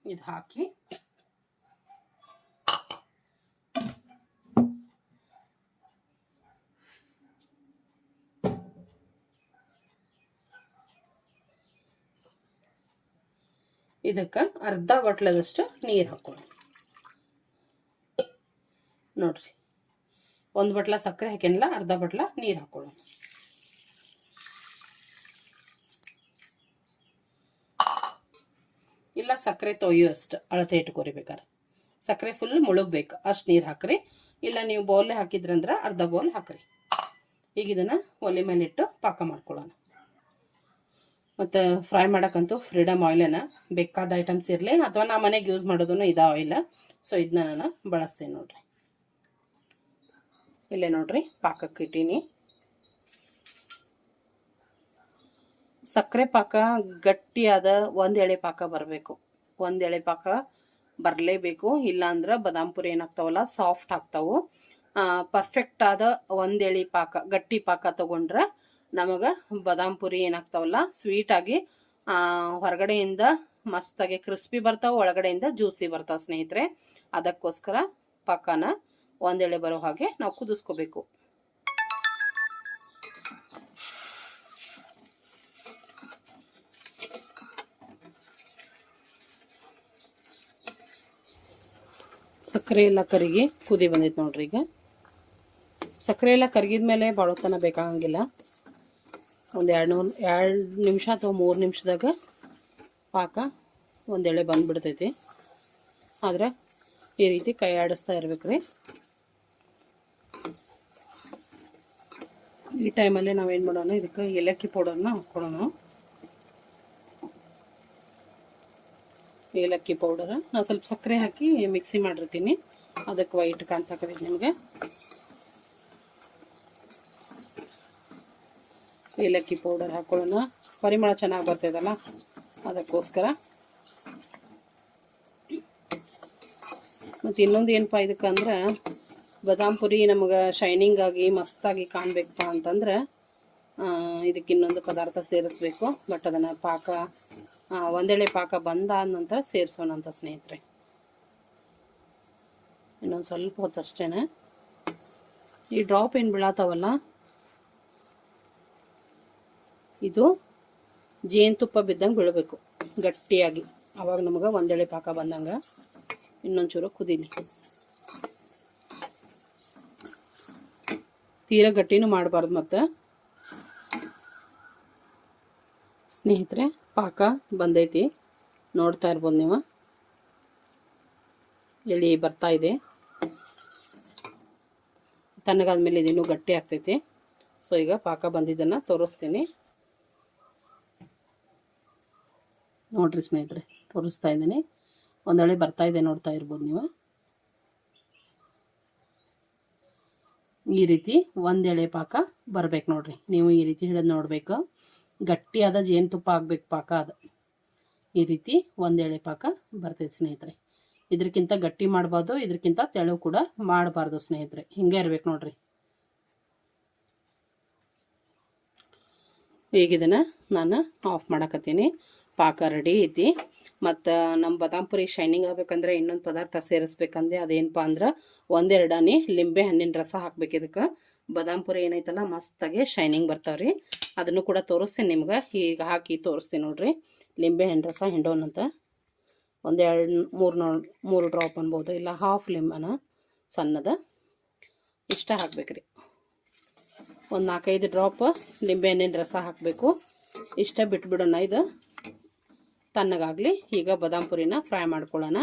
[SPEAKER 1] ಇದು ಹಾಕಿ ಇದಕ್ಕೆ ಅರ್ಧ ಬಟ್ಲದಷ್ಟು ನೀರು ಹಾಕೊಳ್ಳಿ ನೋಡ್ರಿ. 1 ಬಟ್ಲ ಸಕ್ಕರೆ ಹಾಕೇನಿಲ್ಲ, ಅರ್ಧ ಬಟ್ಲ ನೀರು ಹಾಕೊಳ್ಳೋಣ. ಇಲ್ಲ ಸಕ್ಕರೆ ತೊಯ್ಯೋ ಅಷ್ಟು ಅಳತೆ ಇಟ್ಕೊರಿಬೇಕಾರೆ. ಸಕ್ಕರೆ ಫುಲ್ ಮುಳುಗಬೇಕು ಅಷ್ಟು ನೀರು ಹಾಕ್ರಿ. ಇಲ್ಲ ನೀವು ಬೌಲ್ ಹಾಕಿದ್ರಂದ್ರೆ ಅರ್ಧ ಬೌಲ್ ಹಾಕ್ರಿ. ಈಗ ಇದನ್ನು ಒಲೆ ಮೇಲೆ ಇಟ್ಟು ಪಾಕ ಮಾಡ್ಕೊಳ್ಳೋಣ. ಮತ್ತು ಫ್ರೈ ಮಾಡೋಕ್ಕಂತೂ ಫ್ರೀಡಮ್ ಆಯಿಲನ್ನು ಬೇಕಾದ ಐಟಮ್ಸ್ ಇರಲಿ, ಅಥವಾ ನಾ ಮನೆಗೆ ಯೂಸ್ ಮಾಡೋದನ್ನು ಇದು ಆಯಿಲ್. ಸೊ ಇದನ್ನ ನಾನು ಬಳಸ್ತೇನೆ ನೋಡ್ರಿ. ಇಲ್ಲೇ ನೋಡ್ರಿ ಪಾಕಕ್ಕೆ ಇಟ್ಟೀನಿ. ಸಕ್ಕರೆ ಪಾಕ ಗಟ್ಟಿಯಾದ 1 ಎಳೆ ಪಾಕ ಬರಬೇಕು. 1 ಎಳೆ ಪಾಕ ಬರಲೇಬೇಕು, ಇಲ್ಲಾಂದ್ರೆ ಬಾದಾಮ್ ಪುರಿ ಏನಾಗ್ತಾವಲ್ಲ ಸಾಫ್ಟ್ ಆಗ್ತಾವು. ಪರ್ಫೆಕ್ಟ್ ಆದ 1 ಎಳೆ ಪಾಕ, ಗಟ್ಟಿ ಪಾಕ ತಗೊಂಡ್ರೆ ನಮಗೆ ಬಾದಾಮ್ ಪುರಿ ಏನಾಗ್ತಾವಲ್ಲ ಸ್ವೀಟಾಗಿ, ಹೊರಗಡೆಯಿಂದ ಮಸ್ತಾಗಿ ಕ್ರಿಸ್ಪಿ ಬರ್ತಾವೆ, ಒಳಗಡೆಯಿಂದ ಜ್ಯೂಸಿ ಬರ್ತಾವೆ ಸ್ನೇಹಿತರೆ. ಅದಕ್ಕೋಸ್ಕರ ಪಾಕನ 1 ಎಳೆ ಬರೋ ಹಾಗೆ ನಾವು ಕುದಿಸ್ಕೋಬೇಕು. ಸಕ್ಕರೆ ಎಲ್ಲ ಕರಗಿ ಕುದಿ ಬಂದೈತೆ ನೋಡ್ರಿ. ಈಗ ಸಕ್ಕರೆ ಎಲ್ಲ ಕರಗಿದ ಮೇಲೆ ಬಾಳೋತನ ಬೇಕಾಗಂಗಿಲ್ಲ. ಒಂದು 2 ನಿಮಿಷ ಅಥವಾ 3 ನಿಮಿಷದಾಗ ಪಾಕ 1 ಎಳೆ ಬಂದುಬಿಡ್ತೈತಿ. ಆದರೆ ಈ ರೀತಿ ಕೈ ಆಡಿಸ್ತಾ ಇರ್ಬೇಕ್ರಿ. ಈ ಟೈಮಲ್ಲಿ ನಾವೇನು ಮಾಡೋಣ, ಇದಕ್ಕೆ ಏಲಕ್ಕಿ ಪೌಡರ್ನ ಹಾಕ್ಕೊಳ್ಳೋಣ. ಏಲಕ್ಕಿ ಪೌಡರ್ ನಾನು ಸ್ವಲ್ಪ ಸಕ್ಕರೆ ಹಾಕಿ ಮಿಕ್ಸಿ ಮಾಡಿರ್ತೀನಿ, ಅದಕ್ಕೆ ವೈಟ್ ಕಾಣಿಸಾಕತೈತಿ ನಿಮಗೆ. ಏಲಕ್ಕಿ ಪೌಡರ್ ಹಾಕೊಳ್ಳೋಣ, ಪರಿಮಳ ಚೆನ್ನಾಗಿ ಬರ್ತದಲ್ಲ ಅದಕ್ಕೋಸ್ಕರ. ಮತ್ತು ಇನ್ನೊಂದು ಏನಪ್ಪ ಇದಕ್ಕೆ ಅಂದ್ರೆ, ಬಾದಾಮ್ ಪುರಿ ನಮಗೆ ಶೈನಿಂಗ್ ಆಗಿ ಮಸ್ತಾಗಿ ಕಾಣಬೇಕಪ್ಪ ಅಂತಂದ್ರೆ ಇದಕ್ಕೆ ಇನ್ನೊಂದು ಪದಾರ್ಥ ಸೇರಿಸ್ಬೇಕು. ಬಟ್ ಅದನ್ನು ಪಾಕ 1 ಎಳೆ ಪಾಕ ಬಂದಾದ ನಂತರ ಸೇರಿಸೋಣ ಅಂತ ಸ್ನೇಹಿತರೆ. ಇನ್ನೊಂದು ಸ್ವಲ್ಪ ಹೊತ್ತು ಅಷ್ಟೇ. ಈ ಡ್ರಾಪ್ ಏನು ಬೀಳತ್ತಾವಲ್ಲ, ಇದು ಜೇನುತುಪ್ಪ ಬಿದ್ದಂಗೆ ಬೀಳಬೇಕು ಗಟ್ಟಿಯಾಗಿ. ಆವಾಗ ನಮಗೆ 1 ಎಳೆ ಪಾಕ ಬಂದಂಗೆ. ಇನ್ನೊಂಚೂರು ಕುದೀಲಿ. ತೀರಾ ಗಟ್ಟಿನೂ ಮಾಡಬಾರ್ದು. ಮತ್ತು ಸ್ನೇಹಿತರೆ ಪಾಕ ಬಂದೈತಿ, ನೋಡ್ತಾ ಇರ್ಬೋದು ನೀವು, ಎಳಿ ಬರ್ತಾ ಇದೆ. ತಣ್ಣಗಾದ್ಮೇಲೆ ಇದಿನ್ನೂ ಗಟ್ಟಿ ಆಗ್ತೈತಿ. ಸೊ ಈಗ ಪಾಕ ಬಂದಿದ್ದನ್ನು ತೋರಿಸ್ತೀನಿ ನೋಡ್ರಿ ಸ್ನೇಹಿತರೆ, ತೋರಿಸ್ತಾ ಇದ್ದೀನಿ. ಒಂದೆಳೆ ಬರ್ತಾ ಇದೆ, ನೋಡ್ತಾ ಇರ್ಬೋದು ನೀವು. ಈ ರೀತಿ ಒಂದೆಳೆ ಪಾಕ ಬರ್ಬೇಕು ನೋಡ್ರಿ. ನೀವು ಈ ರೀತಿ ಹಿಡಿದು ನೋಡ್ಬೇಕು. ಗಟ್ಟಿಯಾದ ಜೇನುತುಪ್ಪ ಆಗ್ಬೇಕು ಪಾಕ. ಅದು ಈ ರೀತಿ ಒಂದೆಳೆ ಪಾಕ ಬರ್ತೈತೆ ಸ್ನೇಹಿತರೆ. ಇದಕ್ಕಿಂತ ಗಟ್ಟಿ ಮಾಡಬಾರ್ದು, ಇದಕ್ಕಿಂತ ತೆಳು ಕೂಡ ಮಾಡಬಾರ್ದು ಸ್ನೇಹಿತರೆ. ಹಿಂಗೆ ಇರ್ಬೇಕು ನೋಡ್ರಿ. ಈಗಿದನ್ನು ನಾನು ಆಫ್ ಮಾಡಕತ್ತೀನಿ. ಪಾಕ ರೆಡಿ ಐತಿ. ಮತ್ತು ನಮ್ಮ ಬಾದಾಮ್ ಪುರಿ ಶೈನಿಂಗ್ ಆಗ್ಬೇಕಂದ್ರೆ ಇನ್ನೊಂದು ಪದಾರ್ಥ ಸೇರಿಸ್ಬೇಕಂದ್ರೆ ಅದೇನಪ್ಪ ಅಂದ್ರೆ ಒಂದೆರಡನೇ ಲಿಂಬೆ ಹಣ್ಣಿನ ರಸ ಹಾಕ್ಬೇಕು. ಇದಕ್ಕೆ ಬಾದಾಮ್ ಪುರಿ ಏನೈತಲ್ಲ ಮಸ್ತಾಗಿ ಶೈನಿಂಗ್ ಬರ್ತಾವ್ರಿ. ಅದನ್ನು ಕೂಡ ತೋರಿಸ್ತೀನಿ ನಿಮ್ಗೆ. ಈಗ ಹಾಕಿ ತೋರಿಸ್ತೀನಿ ನೋಡ್ರಿ. ಲಿಂಬೆ ಹಣ್ಣು ರಸ ಹಿಂಡೋನಂತ ಒಂದು 2-3 ಡ್ರಾಪ್ ಅನ್ಬೋದು, ಇಲ್ಲ ಹಾಫ್ ಲಿಂಬನ ಸಣ್ಣದ ಇಷ್ಟ ಹಾಕ್ಬೇಕ್ರಿ. ಒಂದು 4-5 ಡ್ರಾಪ್ ಲಿಂಬೆ ಹಣ್ಣಿನ ರಸ ಹಾಕಬೇಕು. ಇಷ್ಟ ಬಿಟ್ಬಿಡೋಣ, ಇದು ತಣ್ಣಗಾಗಲಿ. ಈಗ ಬಾದಾಮ್ ಪುರಿನ ಫ್ರೈ ಮಾಡ್ಕೊಳ್ಳೋಣ.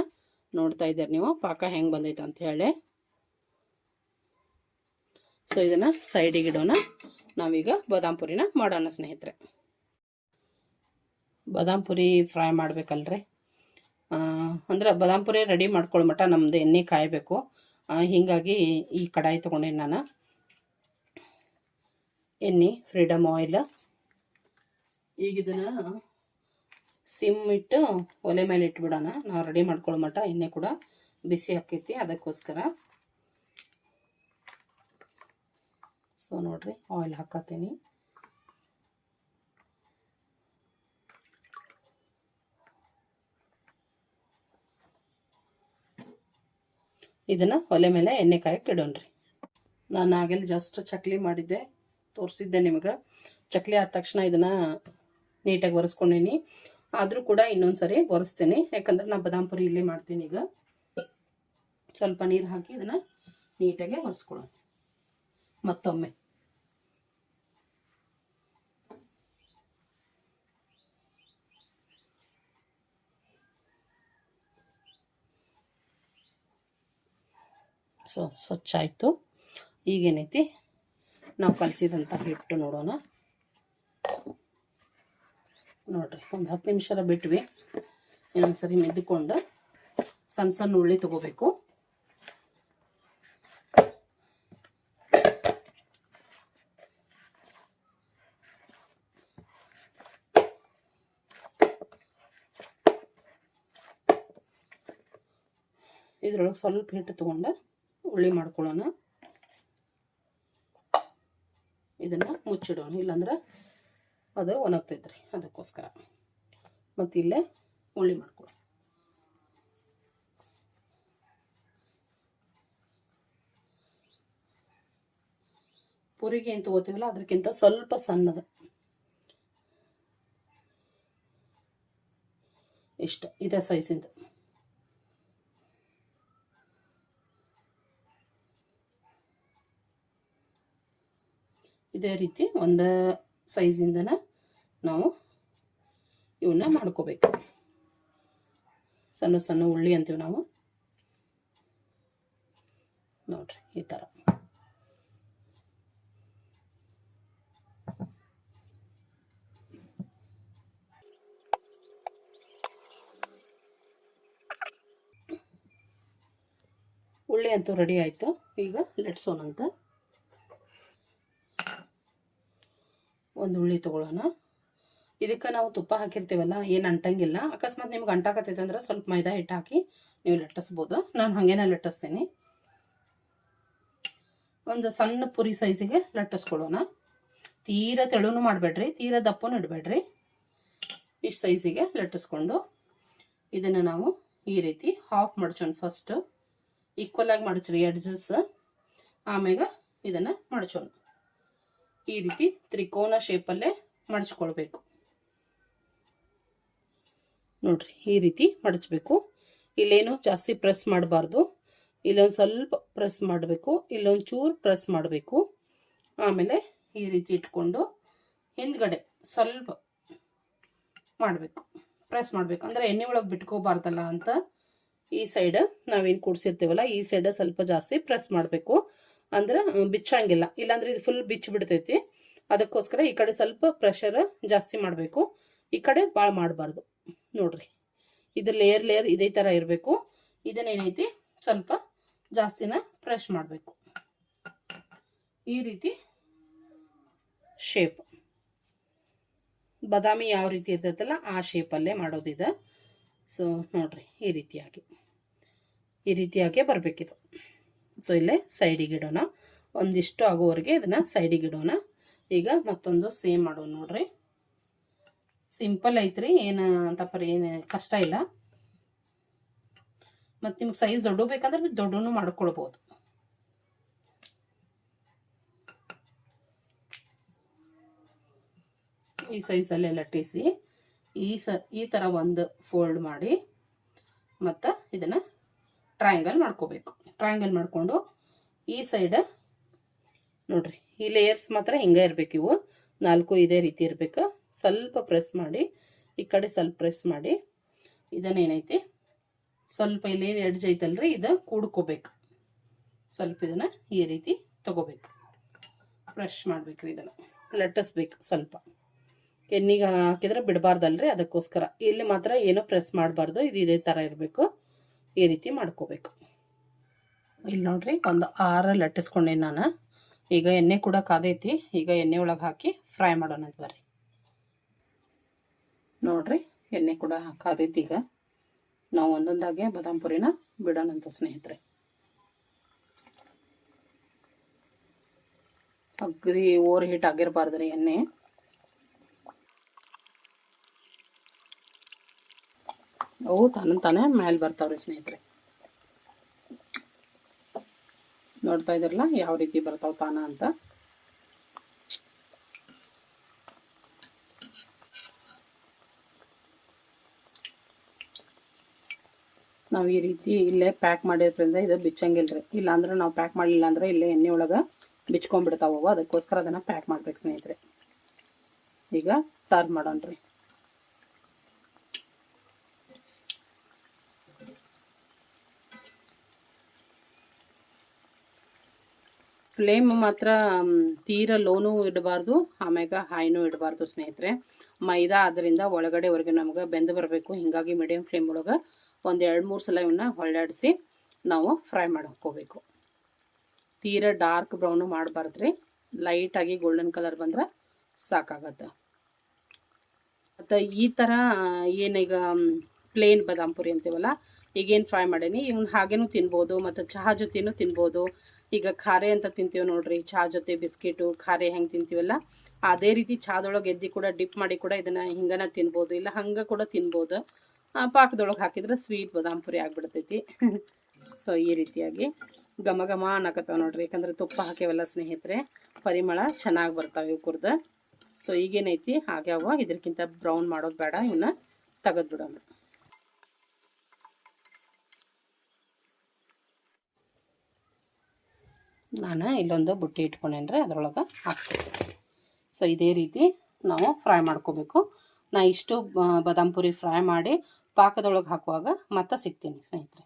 [SPEAKER 1] ನೋಡ್ತಾ ಇದ್ದೀರಿ ನೀವು ಪಾಕ ಹೆಂಗೆ ಬಂದೈತೆ ಅಂತ ಹೇಳಿ. ಸೊ ಇದನ್ನು ಸೈಡಿಗೆ ಇಡೋಣ. ನಾವೀಗ ಬಾದಾಮ್ ಪುರಿನ ಮಾಡೋಣ ಸ್ನೇಹಿತರೆ. ಬಾದಾಮ್ ಪುರಿ ಫ್ರೈ ಮಾಡ್ಬೇಕಲ್ರಿ, ಅಂದ್ರೆ ಬಾದಾಮ್ ಪುರಿ ರೆಡಿ ಮಾಡ್ಕೊಳ್ಳೋ ಮಟ್ಟ ನಮ್ಮದು ಎಣ್ಣೆ ಕಾಯಬೇಕು. ಹೀಗಾಗಿ ಈ ಕಡಾಯಿ ತೊಗೊಂಡೇನಿ ನಾನು. ಎಣ್ಣೆ ಫ್ರೀಡಮ್ ಆಯಿಲ್. ಈಗ ಇದನ್ನು ಸಿಮ್ ಇಟ್ಟು ಒಲೆ ಮೇಲೆ ಇಟ್ಬಿಡೋಣ. ನಾವು ರೆಡಿ ಮಾಡ್ಕೊಳ್ಳೋ ಮಟ್ಟ ಎಣ್ಣೆ ಕೂಡ ಬಿಸಿ ಆಕೈತಿ, ಅದಕ್ಕೋಸ್ಕರ. ಸೊ ನೋಡ್ರಿ, ಆಯಿಲ್ ಹಾಕತ್ತೀನಿ. ಇದನ್ನು ಒಲೆ ಮೇಲೆ ಎಣ್ಣೆ ಕಾಯಕ್ಕೆ ಇಡೋಣ್ರಿ. ನಾನು ಆಗೆಲ್ಲ ಜಸ್ಟ್ ಚಕ್ಲಿ ಮಾಡಿದ್ದೆ, ತೋರಿಸಿದ್ದೆ ನಿಮ್ಗೆ. ಚಕ್ಲಿ ಆದ ತಕ್ಷಣ ಇದನ್ನು ನೀಟಾಗಿ ಒರೆಸ್ಕೊಂಡೀನಿ. ಆದರೂ ಕೂಡ ಇನ್ನೊಂದು ಸರಿ ಒರೆಸ್ತೀನಿ, ಯಾಕಂದ್ರೆ ನಾನು ಬಾದಾಮ್ ಪುರಿ ಇಲ್ಲೇ ಮಾಡ್ತೀನಿ. ಈಗ ಸ್ವಲ್ಪ ನೀರು ಹಾಕಿ ಇದನ್ನು ನೀಟಾಗಿ ಒರೆಸ್ಕೊಳ್ಳೋಣ ಮತ್ತೊಮ್ಮೆ. ಸೊ ಸ್ವಚ್ಛ ಆಯಿತು. ಈಗೇನೈತಿ, ನಾವು ಕಲಸಿದಂಥ ಹಿಟ್ಟು ನೋಡೋಣ. ನೋಡ್ರಿ, ಒಂದು 10 ನಿಮಿಷ ಬಿಟ್ವಿ. ಇನ್ನೊಂದು ಸರಿ ಮೆದ್ದುಕೊಂಡು ಸಣ್ಣ ಸಣ್ಣ ಉಳ್ಳಿ ತಗೋಬೇಕು. ಇದ್ರೊಳಗೆ ಸ್ವಲ್ಪ ಹಿಟ್ಟು ತಗೊಂಡು ಉಳ್ಳಿ ಮಾಡ್ಕೊಳ್ಳೋಣ. ಇದನ್ನು ಮುಚ್ಚಿಡೋಣ, ಇಲ್ಲಾಂದ್ರೆ ಅದು ಒಣಗ್ತೈತ್ರಿ, ಅದಕ್ಕೋಸ್ಕರ. ಮತ್ತು ಇಲ್ಲೇ ಉಳ್ಳಿ ಮಾಡ್ಕೊಳ್ಳೋಣ. ಪುರಿಗೆ ಏನು ತಗೋತೀವಲ್ಲ ಅದಕ್ಕಿಂತ ಸ್ವಲ್ಪ ಸಣ್ಣದ ಇಷ್ಟ, ಇದೇ ಸೈಜಿಂದ. ಇದೇ ರೀತಿ ಒಂದು ಸೈಜಿಂದನ ನಾವು ಇವನ್ನ ಮಾಡ್ಕೋಬೇಕು. ಸಣ್ಣ ಸಣ್ಣ ಉಳ್ಳಿ ಅಂತೀವಿ ನಾವು, ನೋಡ್ರಿ ಈ ಥರ. ಉಳ್ಳಿ ಅಂತೂ ರೆಡಿ ಆಯಿತು. ಈಗ ಲಟ್ಸೋಣಂತ. ಒಂದು ಉಳ್ಳಿ ತೊಗೊಳ್ಳೋಣ. ಇದಕ್ಕೆ ನಾವು ತುಪ್ಪ ಹಾಕಿರ್ತೀವಲ್ಲ, ಏನು ಅಂಟಂಗಿಲ್ಲ. ಅಕಸ್ಮಾತ್ ನಿಮ್ಗೆ ಅಂಟಾಕತ್ತೈತೆ ಅಂದ್ರೆ ಸ್ವಲ್ಪ ಮೈದಾ ಹಿಟ್ಟು ಹಾಕಿ ನೀವು ಲಟ್ಟಿಸ್ಬೋದು. ನಾನು ಹಾಗೇನೆ ಲಟ್ಟಿಸ್ತೀನಿ. ಒಂದು ಸಣ್ಣ ಪುರಿ ಸೈಜಿಗೆ ಲಟ್ಟಿಸ್ಕೊಳ್ಳೋಣ. ತೀರಾ ತೆಳುನು ಮಾಡಬೇಡ್ರಿ, ತೀರಾ ದಪ್ಪನೂ ಇಡಬೇಡ್ರಿ. ಇಷ್ಟು ಸೈಜಿಗೆ ಲಟ್ಟಿಸ್ಕೊಂಡು ಇದನ್ನು ನಾವು ಈ ರೀತಿ ಹಾಫ್ ಮಡ್ಚೋಣ. ಫಸ್ಟ್ ಈಕ್ವಲ್ ಆಗಿ ಮಡಚ್ರಿ ಎಡ್ಜಸ್, ಆಮ್ಯಾಗ ಇದನ್ನು ಮಡ್ಚೋಣ. ಈ ರೀತಿ ತ್ರಿಕೋನ ಶೇಪಲ್ಲೇ ಮಡಚ್ಕೊಳ್ಬೇಕು ನೋಡ್ರಿ. ಈ ರೀತಿ ಮಡಚಬೇಕು. ಇಲ್ಲೇನು ಜಾಸ್ತಿ ಪ್ರೆಸ್ ಮಾಡಬಾರ್ದು. ಇಲ್ಲೊಂದು ಸ್ವಲ್ಪ ಪ್ರೆಸ್ ಮಾಡಬೇಕು, ಇಲ್ಲೊಂದು ಚೂರು ಪ್ರೆಸ್ ಮಾಡಬೇಕು. ಆಮೇಲೆ ಈ ರೀತಿ ಇಟ್ಕೊಂಡು ಹಿಂದ್ಗಡೆ ಸ್ವಲ್ಪ ಮಾಡಬೇಕು, ಪ್ರೆಸ್ ಮಾಡಬೇಕು. ಅಂದರೆ ಎಣ್ಣೆ ಒಳಗೆ ಬಿಟ್ಕೋಬಾರ್ದಲ್ಲ ಅಂತ ಈ ಸೈಡ್ ನಾವೇನು ಕೂಡಿಸಿರ್ತೀವಲ್ಲ ಈ ಸೈಡ್ ಸ್ವಲ್ಪ ಜಾಸ್ತಿ ಪ್ರೆಸ್ ಮಾಡಬೇಕು. ಅಂದ್ರೆ ಬಿಚ್ಚಂಗಿಲ್ಲ, ಇಲ್ಲಾಂದ್ರೆ ಇದು ಫುಲ್ ಬಿಚ್ಚಿ ಬಿಡ್ತೈತಿ. ಅದಕ್ಕೋಸ್ಕರ ಈ ಕಡೆ ಸ್ವಲ್ಪ ಪ್ರೆಷರ್ ಜಾಸ್ತಿ ಮಾಡಬೇಕು, ಈ ಕಡೆ ಭಾಳ ಮಾಡಬಾರ್ದು. ನೋಡ್ರಿ, ಇದು ಲೇಯರ್ ಲೇಯರ್ ಇದೇ ಥರ ಇರಬೇಕು. ಇದನ್ನೇನೈತಿ ಸ್ವಲ್ಪ ಜಾಸ್ತಿನ ಪ್ರೆಸ್ ಮಾಡಬೇಕು. ಈ ರೀತಿ ಶೇಪ್ ಬಾದಾಮಿ ಯಾವ ರೀತಿ ಇರ್ತೈತಲ್ಲ ಆ ಶೇಪಲ್ಲೇ ಮಾಡೋದಿದೆ. ಸೊ ನೋಡ್ರಿ, ಈ ರೀತಿಯಾಗಿ ಬರಬೇಕಿದು. ಸೊ ಇಲ್ಲೇ ಸೈಡಿಗೆ ಇಡೋಣ, ಒಂದಿಷ್ಟು ಆಗೋವರೆಗೆ ಇದನ್ನ ಸೈಡಿಗೆ ಇಡೋಣ. ಈಗ ಮತ್ತೊಂದು ಸೇಮ್ ಮಾಡೋಣ. ನೋಡ್ರಿ, ಸಿಂಪಲ್ ಐತ್ರಿ, ಏನು ಅಂತಪ್ಪರಿ ಏನು ಕಷ್ಟ ಇಲ್ಲ. ಮತ್ತು ನಿಮ್ಗೆ ಸೈಜ್ ದೊಡ್ಡ ಬೇಕಂದ್ರೆ ದೊಡ್ಡನು ಮಾಡ್ಕೊಳ್ಬೋದು. ಈ ಸೈಜಲ್ಲೇ ಲಟ್ಟಿಸಿ ಈ ಥರ ಒಂದು ಫೋಲ್ಡ್ ಮಾಡಿ ಮತ್ತು ಇದನ್ನು ಟ್ರಯಾಂಗಲ್ ಮಾಡ್ಕೋಬೇಕು. ಟ್ರಯಾಂಗಲ್ ಮಾಡಿಕೊಂಡು ಈ ಸೈಡ್ ನೋಡ್ರಿ, ಈ ಲೇಯರ್ಸ್ ಮಾತ್ರ ಹಿಂಗೆ ಇರಬೇಕು. ಇವು 4 ಇದೇ ರೀತಿ ಇರಬೇಕು. ಸ್ವಲ್ಪ ಪ್ರೆಸ್ ಮಾಡಿ, ಈ ಕಡೆ ಸ್ವಲ್ಪ ಪ್ರೆಸ್ ಮಾಡಿ, ಇದನ್ನೇನೈತಿ ಸ್ವಲ್ಪ ಇಲ್ಲಿ ಎಡ್ಜ್ ಐತಲ್ರಿ, ಇದು ಕೂಡ್ಕೋಬೇಕು. ಸ್ವಲ್ಪ ಇದನ್ನು ಈ ರೀತಿ ತಗೋಬೇಕು, ಪ್ರೆಸ್ ಮಾಡ್ಬೇಕ್ರಿ, ಇದನ್ನು ಲಟ್ಟಿಸ್ಬೇಕು. ಸ್ವಲ್ಪ ಎಣ್ಣೆಗೆ ಹಾಕಿದ್ರೆ ಬಿಡಬಾರ್ದಲ್ರಿ, ಅದಕ್ಕೋಸ್ಕರ ಇಲ್ಲಿ ಮಾತ್ರ ಏನು ಪ್ರೆಸ್ ಮಾಡಬಾರ್ದು. ಇದು ಇದೇ ಥರ ಇರಬೇಕು, ಈ ರೀತಿ ಮಾಡ್ಕೋಬೇಕು. ಇಲ್ಲಿ ನೋಡ್ರಿ, ಒಂದು 6 ಲಟ್ಟಿಸ್ಕೊಂಡೆ ನಾನು. ಈಗ ಎಣ್ಣೆ ಕೂಡ ಕಾದೈತಿ. ಈಗ ಎಣ್ಣೆ ಒಳಗೆ ಹಾಕಿ ಫ್ರೈ ಮಾಡೋಣ ಬರ್ರಿ. ನೋಡ್ರಿ, ಎಣ್ಣೆ ಕೂಡ ಕಾದೈತಿ. ಈಗ ನಾವು ಒಂದೊಂದಾಗೆ ಬಾದಾಮ್ ಪುರಿನ ಬಿಡೋಣಂತ ಸ್ನೇಹಿತರೆ. ಅಗ್ದಿ ಓವರ್ ಹೀಟ್ ಆಗಿರಬಾರ್ದ್ರಿ ಎಣ್ಣೆ. ಅವು ತಾನೇ ಮೇಲೆ ಬರ್ತಾವ್ರಿ ಸ್ನೇಹಿತರೆ. ನೋಡ್ತಾ ಇದ್ರಲ್ಲ ಯಾವ ರೀತಿ ಬರ್ತಾವ ತಾನ ಅಂತ. ನಾವು ಈ ರೀತಿ ಇಲ್ಲೇ ಪ್ಯಾಕ್ ಮಾಡಿರೋದ್ರಿಂದ ಇದು ಬಿಚ್ಚಂಗಿಲ್ರಿ. ಇಲ್ಲಾಂದ್ರೆ ನಾವು ಪ್ಯಾಕ್ ಮಾಡಲಿಲ್ಲ ಅಂದ್ರೆ ಇಲ್ಲೇ ಎಣ್ಣೆ ಒಳಗೆ ಬಿಚ್ಕೊಂಡ್ಬಿಡ್ತಾವ. ಅದಕ್ಕೋಸ್ಕರ ಅದನ್ನು ಪ್ಯಾಕ್ ಮಾಡ್ಬೇಕು ಸ್ನೇಹಿತರೆ. ಈಗ ಟರ್ನ್ ಮಾಡೋಣ್ರಿ. ಫ್ಲೇಮ್ ಮಾತ್ರ ತೀರಾ ಲೋನು ಇಡಬಾರ್ದು, ಆಮ್ಯಾಗ ಹೈನೂ ಇಡಬಾರ್ದು ಸ್ನೇಹಿತರೆ. ಮೈದಾ ಆದ್ದರಿಂದ ಒಳಗಡೆವರೆಗೆ ನಮ್ಗೆ ಬೆಂದು ಬರಬೇಕು. ಹೀಗಾಗಿ ಮೀಡಿಯಂ ಫ್ಲೇಮ್ ಒಳಗೆ ಒಂದು 2-3 ಸಲ ಇವನ್ನ ಹೊಳ್ಳಾಡಿಸಿ ನಾವು ಫ್ರೈ ಮಾಡಿ ಹಾಕ್ಕೋಬೇಕು. ತೀರಾ ಡಾರ್ಕ್ ಬ್ರೌನು ಮಾಡಬಾರ್ದ್ರಿ, ಲೈಟಾಗಿ ಗೋಲ್ಡನ್ ಕಲರ್ ಬಂದ್ರೆ ಸಾಕಾಗತ್ತೆ. ಮತ್ತು ಈ ಥರ ಏನೀಗ ಪ್ಲೇನ್ ಬಾದಾಮ್ ಪುರಿ ಅಂತೀವಲ್ಲ, ಈಗೇನು ಫ್ರೈ ಮಾಡೀನಿ ಇವನ್ನ ಹಾಗೇನೂ ತಿನ್ಬೋದು, ಮತ್ತು ಚಹಾ ಜೊತೆನೂ ತಿನ್ಬೋದು. ಈಗ ಖಾರೆ ಅಂತ ತಿಂತೀವಿ ನೋಡ್ರಿ, ಚಹಾ ಜೊತೆ ಬಿಸ್ಕಿಟು ಖಾರೆ ಹೆಂಗೆ ತಿಂತೀವಲ್ಲ ಅದೇ ರೀತಿ ಚಹಾದೊಳಗೆ ಎದ್ದಿ ಕೂಡ ಡಿಪ್ ಮಾಡಿ ಕೂಡ ಇದನ್ನು ಹಿಂಗನ ತಿನ್ಬೋದು, ಇಲ್ಲ ಹಂಗೆ ಕೂಡ ತಿನ್ಬೋದು. ಪಾಕದೊಳಗೆ ಹಾಕಿದ್ರೆ ಸ್ವೀಟ್ ಬಾದಾಮ್ ಪುರಿ ಆಗಿಬಿಡ್ತೈತಿ. ಸೊ ಈ ರೀತಿಯಾಗಿ ಘಮ ಘಮ ಅನ್ನಕತ್ತಾವ ನೋಡ್ರಿ, ಯಾಕಂದರೆ ತುಪ್ಪ ಹಾಕ್ಯಾವಲ್ಲ ಸ್ನೇಹಿತರೆ, ಪರಿಮಳ ಚೆನ್ನಾಗಿ ಬರ್ತಾವೆ ಇವು ಕುರ್ದು. ಸೊ ಈಗೇನೈತಿ ಹಾಗ್ಯಾವ, ಇದಕ್ಕಿಂತ ಬ್ರೌನ್ ಮಾಡೋದು ಬೇಡ, ಇವನ್ನ ತೆಗೆದ್ಬಿಡೋಣ. ನಾನು ಇಲ್ಲೊಂದು ಬುಟ್ಟಿ ಇಟ್ಕೊಂಡೇನ್ರಿ, ಅದರೊಳಗೆ ಹಾಕ್ತೀನಿ. ಸೊ ಇದೇ ರೀತಿ ನಾವು ಫ್ರೈ ಮಾಡ್ಕೋಬೇಕು. ನಾ ಇಷ್ಟು ಬಾದಾಮ್ ಪುರಿ ಫ್ರೈ ಮಾಡಿ ಪಾಕದೊಳಗೆ ಹಾಕುವಾಗ ಮತ್ತೆ ಸಿಗ್ತೀನಿ ಸ್ನೇಹಿತರೆ.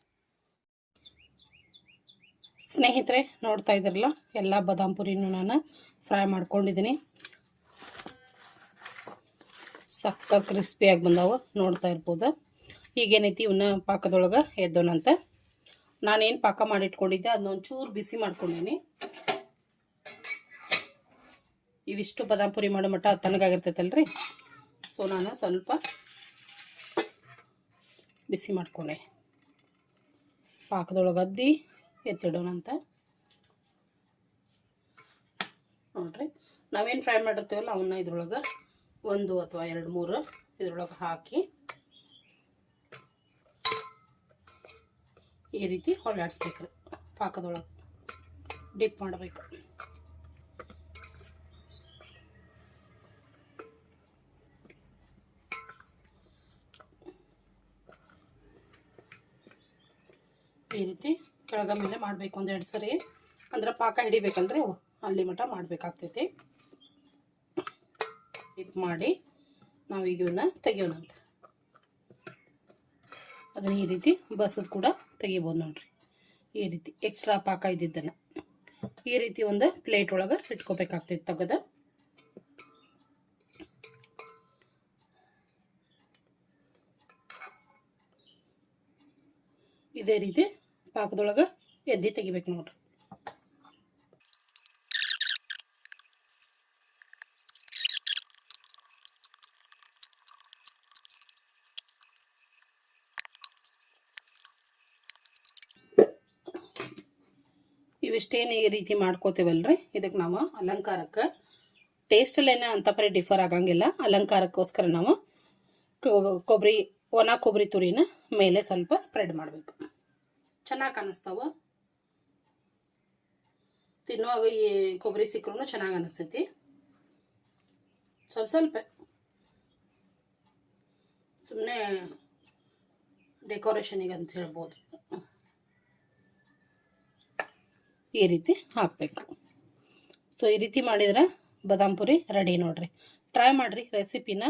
[SPEAKER 1] ನೋಡ್ತಾ ಇದ್ರಲ್ಲ, ಎಲ್ಲ ಬಾದಾಮ್ ಪುರಿನೂ ನಾನು ಫ್ರೈ ಮಾಡ್ಕೊಂಡಿದ್ದೀನಿ. ಸಕ್ಕ ಕ್ರಿಸ್ಪಿಯಾಗಿ ಬಂದಾವು, ನೋಡ್ತಾ ಇರ್ಬೋದು. ಈಗೇನೈತಿ ಇವನ್ನ ಪಾಕದೊಳಗೆ ಎದ್ದೋಣಂತ. ನಾನೇನು ಪಾಕ ಮಾಡಿಟ್ಕೊಂಡಿದ್ದೆ ಅದನ್ನ ಒಂಚೂರು ಬಿಸಿ ಮಾಡ್ಕೊಂಡೀನಿ. ಇವಿಷ್ಟು ಬಾದಾಮ್ ಪುರಿ ಮಾಡೋ ಮಟ್ಟ ತಣ್ಣಗಾಗಿರ್ತೈತಲ್ರಿ, ಸೊ ನಾನು ಸ್ವಲ್ಪ ಬಿಸಿ ಮಾಡ್ಕೊಂಡೆ. ಪಾಕದೊಳಗೆ ಅದ್ದಿ ಎತ್ತಿಡೋಣಂತ. ನೋಡ್ರಿ, ನಾವೇನು ಫ್ರೈ ಮಾಡಿರ್ತೀವಲ್ಲ ಅವನ್ನ ಇದ್ರೊಳಗೆ 1 ಅಥವಾ 2-3 ಇದ್ರೊಳಗೆ ಹಾಕಿ ಈ ರೀತಿ ಹೊಳ್ಳಾಡಿಸ್ಬೇಕ್ರಿ. ಪಾಕದೊಳಗೆ ಡಿಪ್ ಮಾಡಬೇಕು. ಈ ರೀತಿ ಕೆಳಗ ಮೇಲೆ ಮಾಡಬೇಕು 1-2 ಸರಿ, ಅಂದ್ರೆ ಪಾಕ ಹಿಡಿಬೇಕಲ್ರಿ ಅವು, ಅಲ್ಲಿ ಮಟ ಮಾಡಬೇಕಾಗ್ತೈತಿ. ಡಿಪ್ ಮಾಡಿ ನಾವೀಗ ಇವನ್ನ ತೆಗಿಯೋಣಂತ. ಅದನ್ನ ಈ ರೀತಿ ಬಸದ್ ಕೂಡ ತೆಗಿಬೋದು ನೋಡ್ರಿ. ಈ ರೀತಿ ಎಕ್ಸ್ಟ್ರಾ ಪಾಕ ಇದ್ದಿದ್ದನ್ನು ಈ ರೀತಿ ಒಂದು ಪ್ಲೇಟ್ ಒಳಗೆ ಇಟ್ಕೋಬೇಕಾಗ್ತೈತಿ ತೆಗೆದು. ಇದೇ ರೀತಿ ಪಾಕದೊಳಗೆ ಎದ್ದಿ ತೆಗಿಬೇಕು ನೋಡ್ರಿ. ಇವಿಷ್ಟೇನು ಈ ರೀತಿ ಮಾಡ್ಕೋತೀವಲ್ರಿ, ಇದಕ್ಕೆ ನಾವು ಅಲಂಕಾರಕ್ಕೆ ಟೇಸ್ಟಲ್ಲೇನ ಅಂತ ಪರಿ ಡಿಫರ್ ಆಗಂಗಿಲ್ಲ. ಅಲಂಕಾರಕ್ಕೋಸ್ಕರ ನಾವು ಕೊಬ್ಬರಿ ಒಣ ಕೊಬ್ಬರಿ ತುರಿನ ಮೇಲೆ ಸ್ವಲ್ಪ ಸ್ಪ್ರೆಡ್ ಮಾಡಬೇಕು. ಚೆನ್ನಾಗಿ ಕಾಣಿಸ್ತಾವ. ತಿನ್ನುವಾಗ ಈ ಕೊಬ್ಬರಿ ಸಿಕ್ಕರೂ ಚೆನ್ನಾಗಿ ಅನಿಸ್ತೈತಿ. ಸ್ವಲ್ಪ ಸುಮ್ಮನೆ ಡೆಕೋರೇಷನಿಗೆ ಅಂತ ಹೇಳ್ಬೋದು. ಈ ರೀತಿ ಹಾಕಬೇಕು. ಸೊ ಈ ರೀತಿ ಮಾಡಿದ್ರೆ ಬಾದಾಮ್ ಪುರಿ ರೆಡಿ ನೋಡ್ರಿ. ಟ್ರೈ ಮಾಡಿರಿ ರೆಸಿಪಿನ.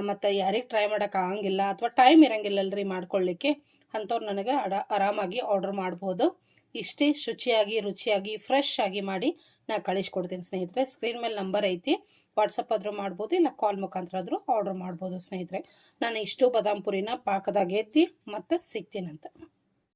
[SPEAKER 1] ಮತ್ತು ಯಾರಿಗೆ ಟ್ರೈ ಮಾಡೋಕೆ ಆಗಂಗಿಲ್ಲ ಅಥವಾ ಟೈಮ್ ಇರಂಗಿಲ್ಲಲ್ರಿ ಮಾಡ್ಕೊಳ್ಳಿಕ್ಕೆ, ಅಂಥವ್ರು ನನಗೆ ಆರಾಮಾಗಿ ಆರ್ಡರ್ ಮಾಡ್ಬೋದು. ಇಷ್ಟೇ ಶುಚಿಯಾಗಿ ರುಚಿಯಾಗಿ ಫ್ರೆಶ್ ಆಗಿ ಮಾಡಿ ನಾನು ಕಳಿಸ್ಕೊಡ್ತೀನಿ ಸ್ನೇಹಿತರೆ. ಸ್ಕ್ರೀನ್ ಮೇಲೆ ನಂಬರ್ ಐತಿ, ವಾಟ್ಸಪ್ ಆದರೂ ಮಾಡ್ಬೋದು, ಇಲ್ಲ ಕಾಲ್ ಮುಖಾಂತರ ಆದರೂ ಆರ್ಡರ್ ಮಾಡ್ಬೋದು ಸ್ನೇಹಿತರೆ. ನಾನು ಇಷ್ಟು ಬಾದಾಮ್ ಪುರಿನ ಪಾಕದಾಗ ಎತ್ತಿ ಮತ್ತು ಸಿಗ್ತೀನಂತ.